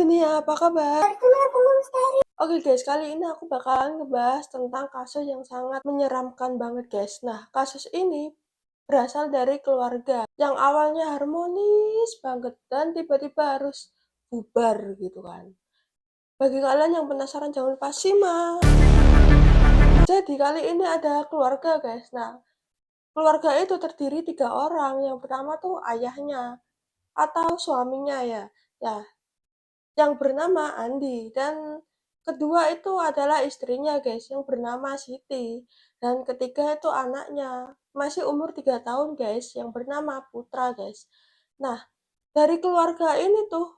Nia, apa kabar? Oke guys, kali ini aku bakalan ngebahas tentang kasus yang sangat menyeramkan banget guys. Nah, kasus ini berasal dari keluarga yang awalnya harmonis banget dan tiba-tiba harus bubar gitu kan. Bagi kalian yang penasaran jangan lupa simak. Jadi kali ini ada keluarga guys. Nah, keluarga itu terdiri 3 orang. Yang pertama tuh ayahnya atau suaminya ya. Ya, yang bernama Andi dan kedua itu adalah istrinya guys yang bernama Siti dan ketiga itu anaknya masih umur 3 tahun guys yang bernama Putra guys. Nah, dari keluarga ini tuh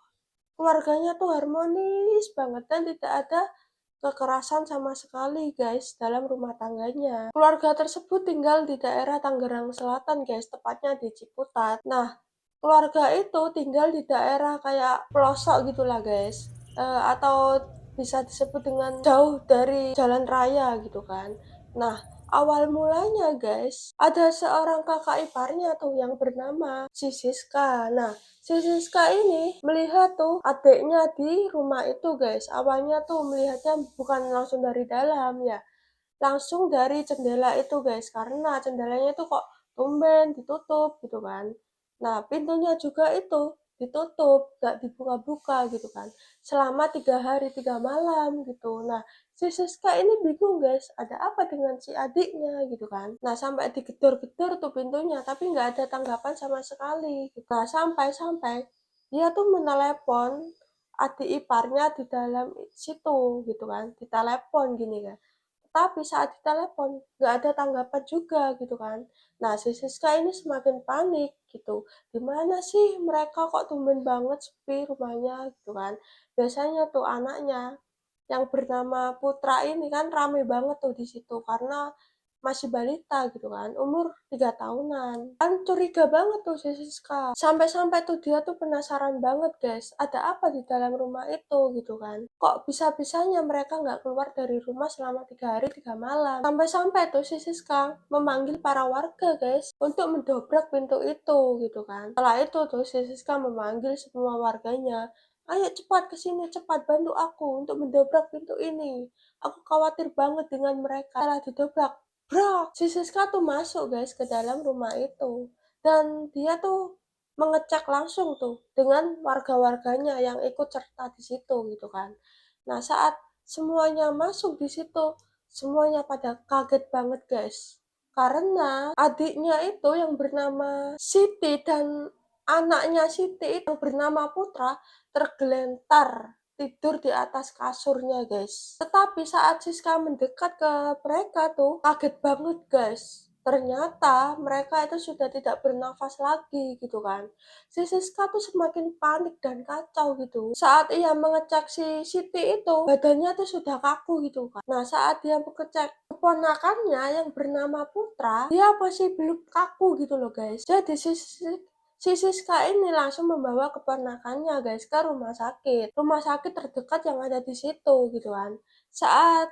keluarganya tuh harmonis banget dan tidak ada kekerasan sama sekali guys dalam rumah tangganya. Keluarga tersebut tinggal di daerah Tangerang Selatan guys, tepatnya di Ciputat. Nah, keluarga itu tinggal di daerah kayak pelosok gitulah guys. Atau bisa disebut dengan jauh dari jalan raya gitu kan. Nah, awal mulanya guys, ada seorang kakak iparnya tuh yang bernama si Siska. Nah, si Siska ini melihat tuh adiknya di rumah itu guys. Awalnya tuh melihatnya bukan langsung dari dalam ya, langsung dari jendela itu guys, karena jendelanya itu kok tumben ditutup gitu kan. Nah, pintunya juga itu ditutup, gak dibuka-buka gitu kan, selama 3 hari 3 malam gitu. Nah, si Siska ini bingung guys, ada apa dengan si adiknya gitu kan. Nah, sampai digedor-gedor tuh pintunya, tapi nggak ada tanggapan sama sekali. Nah, sampai-sampai dia tuh menelepon adik iparnya di dalam situ gitu kan, ditelepon gini kan. Tapi saat ditelepon, nggak ada tanggapan juga gitu kan. Nah, si Siska ini semakin panik gitu. Gimana sih mereka kok tumben banget sepi rumahnya gitu kan. Biasanya tuh anaknya yang bernama Putra ini kan rame banget tuh di situ karena masih balita gitu kan, umur 3 tahunan. Kan curiga banget tuh si Siska. Sampai-sampai tuh dia tuh penasaran banget guys, ada apa di dalam rumah itu gitu kan. Kok bisa-bisanya mereka nggak keluar dari rumah selama 3 hari 3 malam. Sampai-sampai tuh si Siska memanggil para warga guys untuk mendobrak pintu itu gitu kan. Setelah itu tuh si Siska memanggil semua warganya. Ayo cepat ke sini, cepat bantu aku untuk mendobrak pintu ini. Aku khawatir banget dengan mereka. Setelah didobrak, brak, si Siska tuh masuk guys ke dalam rumah itu. Dan dia tuh mengecek langsung tuh dengan warga-warganya yang ikut serta di situ gitu kan. Nah, saat semuanya masuk di situ, semuanya pada kaget banget guys. Karena adiknya itu yang bernama Siti dan anaknya Siti itu yang bernama Putra tergelentar tidur di atas kasurnya guys. Tetapi saat Siska mendekat ke mereka tuh kaget banget guys. Ternyata mereka itu sudah tidak bernafas lagi gitu kan. Si Siska tuh semakin panik dan kacau gitu. Saat ia mengecek si Siti itu, badannya tuh sudah kaku gitu kan. Nah, saat dia mengecek keponakannya yang bernama Putra, dia masih belum kaku gitu loh guys. Jadi si Siska ini langsung membawa keponakannya guys ke rumah sakit terdekat yang ada di situ gitu kan. Saat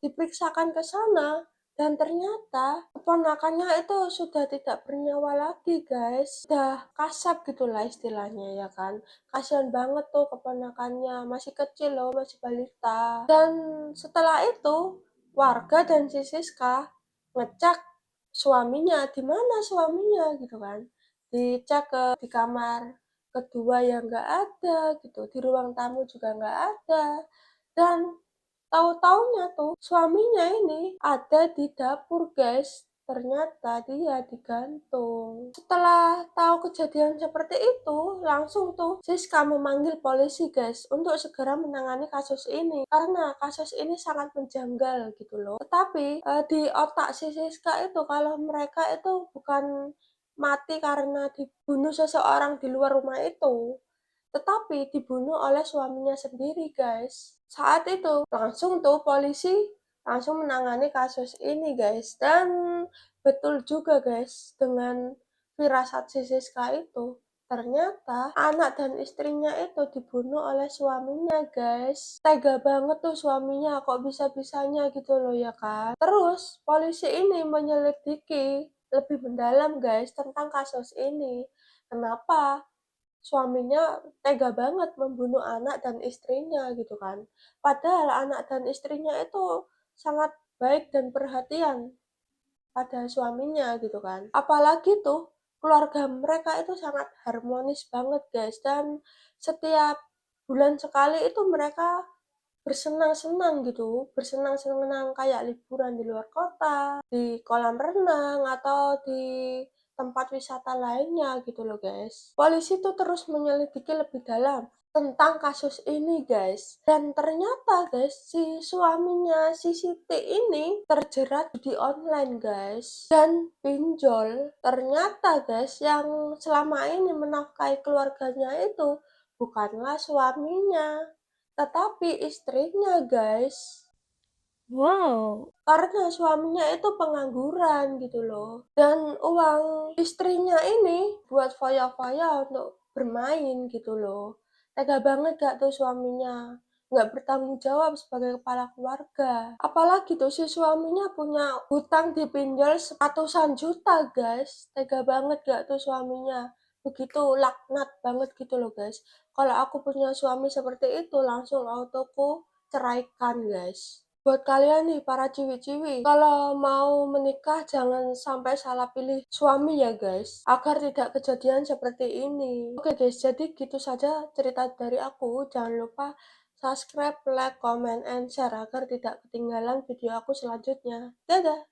diperiksakan ke sana dan ternyata keponakannya itu sudah tidak bernyawa lagi guys, sudah kasap gitulah istilahnya ya kan. Kasihan banget tuh keponakannya, masih kecil loh, masih balita. Dan setelah itu warga dan si Siska ngecek suaminya, di mana suaminya gitu kan. Dicek di kamar kedua yang nggak ada gitu, di ruang tamu juga nggak ada. Dan tahu-taunya tuh suaminya ini ada di dapur guys. Ternyata dia digantung. Setelah tahu kejadian seperti itu, langsung tuh Siska memanggil polisi guys untuk segera menangani kasus ini. Karena kasus ini sangat menjanggal gitu loh. Tetapi di otak si Siska itu kalau mereka itu bukan mati karena dibunuh seseorang di luar rumah itu, tetapi dibunuh oleh suaminya sendiri guys. Saat itu langsung tuh polisi langsung menangani kasus ini guys. Dan betul juga guys, dengan firasat si Siska itu, ternyata anak dan istrinya itu dibunuh oleh suaminya guys. Tega banget tuh suaminya, kok bisa-bisanya gitu loh ya kan. Terus polisi ini menyelidiki lebih mendalam guys tentang kasus ini. Kenapa suaminya tega banget membunuh anak dan istrinya gitu kan. Padahal anak dan istrinya itu sangat baik dan perhatian pada suaminya gitu kan. Apalagi tuh keluarga mereka itu sangat harmonis banget guys, dan setiap bulan sekali itu mereka bersenang-senang gitu, bersenang-senang kayak liburan di luar kota, di kolam renang, atau di tempat wisata lainnya gitu loh guys. Polisi tuh terus menyelidiki lebih dalam tentang kasus ini guys. Dan ternyata guys, si suaminya si Siti ini terjerat judi online guys. Dan pinjol. Ternyata guys, yang selama ini menafkahi keluarganya itu bukanlah suaminya, tetapi istrinya, guys. Wow. Karena suaminya itu pengangguran gitu loh. Dan uang istrinya ini buat foya-foya untuk bermain gitu loh. Tega banget gak tuh suaminya? Nggak bertanggung jawab sebagai kepala keluarga. Apalagi tuh si suaminya punya hutang di pinjol ratusan juta, guys. Tega banget gak tuh suaminya? Begitu laknat banget gitu loh, guys. Kalau aku punya suami seperti itu, langsung autoku ceraikan, guys. Buat kalian nih, para ciwi-ciwi, kalau mau menikah jangan sampai salah pilih suami ya guys, agar tidak kejadian seperti ini. Oke guys, jadi gitu saja cerita dari aku. Jangan lupa subscribe, like, comment, and share agar tidak ketinggalan video aku selanjutnya. Dadah!